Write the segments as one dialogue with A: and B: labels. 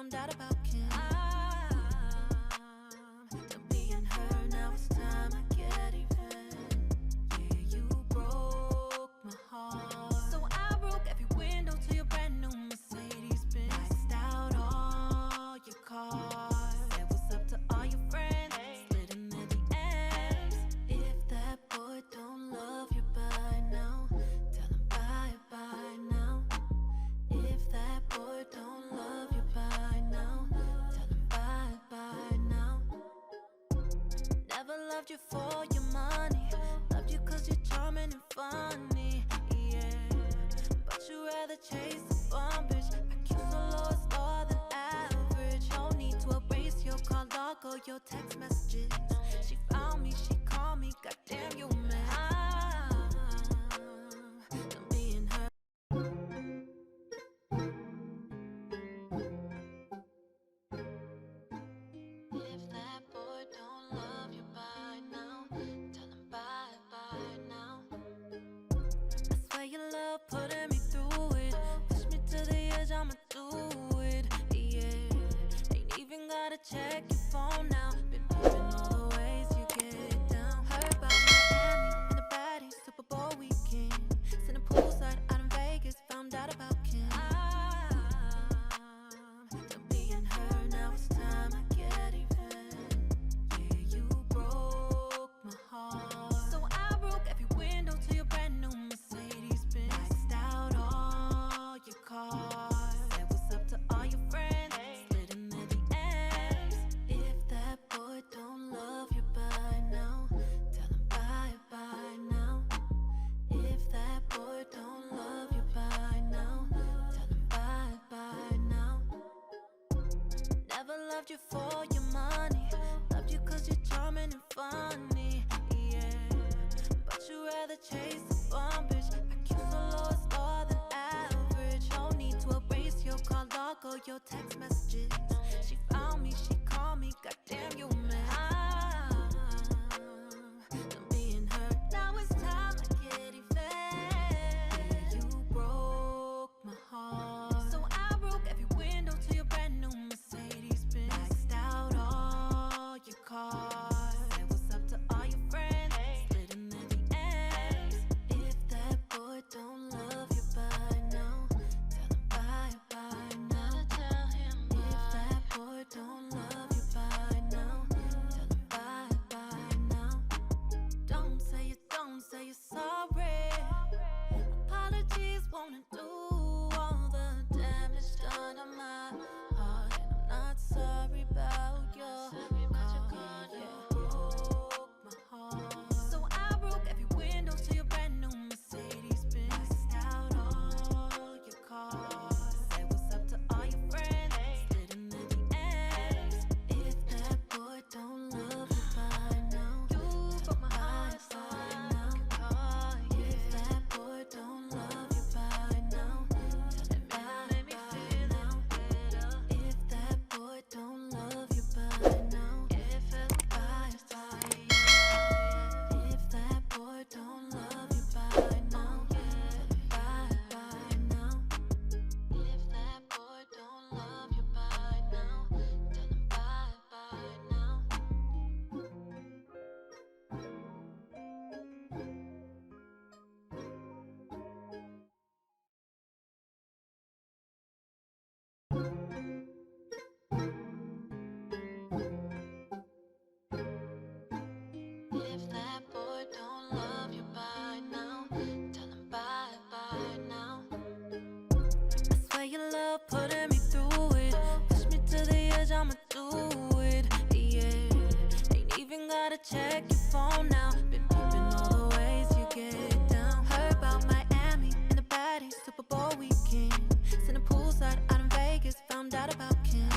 A: found out about Kim. I'm being her, now it's time I get even. Yeah, you broke my heart, so I broke every window to your brand new Mercedes Benz. Maxed out all your cars, said what's up to all your friends, slid in their DMs. If that boy don't love you by now, tell him bye now. If that boy don't love you by now, tell him bye now. Never loved you for your money, loved you cause you're charming and funny, yeah. But you rather chase a bum bitch, IQ so low it's lower than average. No need to erase your call log or your text messages. She found me, she called me, goddamn you man. I'm being her. If that boy don't love you by now, tell him bye now. I swear your love putting me through it, push me to the edge, I'ma do it, yeah. Ain't even gotta check your phone now, been peeping all the ways you get down. Heard about Miami and the baddies, Super Bowl weekend, sitting poolside out in Vegas, found out about Kim. I'm being her, now it's time I get even. Yeah, you broke my heart, so I broke every window to your brand new Mercedes Benz. Maxed out all your cars, said what's up to all your friends, slid in their DMs. If that boy don't love you by now, tell him bye now. If that boy don't love you by now, tell him bye now. Never loved you for your money, loved you cause you're charming and funny, yeah. But you rather chase a bum bitch, IQ so low it's lower than average. No need to erase your call log or your text messages. She found me, she called me, goddamn you man. I'm being her, now it's time I get even. Yeah, you broke my heart, so I broke every window to your brand new Mercedes Benz. Maxed out all your cars, said what's up to all your friends, slid in their DMs. If that boy don't love you by now, tell him bye now. Tell him if that boy don't love you by now, tell him bye now. Don't say you're sorry. Apologies won't undo all the damage done on my heart, and I'm not sorry about your call. Yeah, broke my heart, so I broke every window to your brand new Mercedes Benz. Maxed out all your cars, said what's up to all your friends, slid in their DMs. If that boy don't love you by now, you broke my heart, so now. If that boy don't love you by now, tell him bye now. If that boy don't love you by now, if that boy don't love you by now, tell him bye now. If that boy don't love you by now, tell him bye now. If that boy don't love you by now, tell him bye now. I swear your love putting me through it, push me to the edge, I'ma do it, yeah. Ain't even gotta check your phone now, been peeping all the ways you get down. Heard about Miami and the baddies, Super Bowl weekend, sitting poolside out in Vegas, found out about Kim.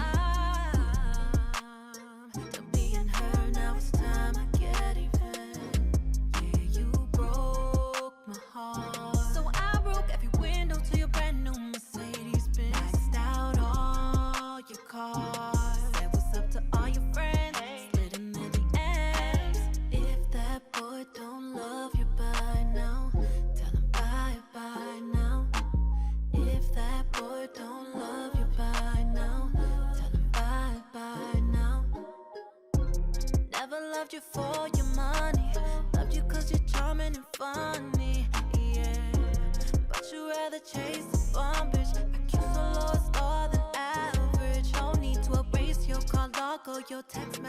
A: I'm being her, now it's time I get even. Yeah, you broke my heart, so I broke every window to your brand new Mercedes Benz. Maxed out loved you for your money, loved you cause you're charming and funny, yeah. But you rather chase the bum, bitch. IQ so low it's lower than average. No need to erase your call log or your text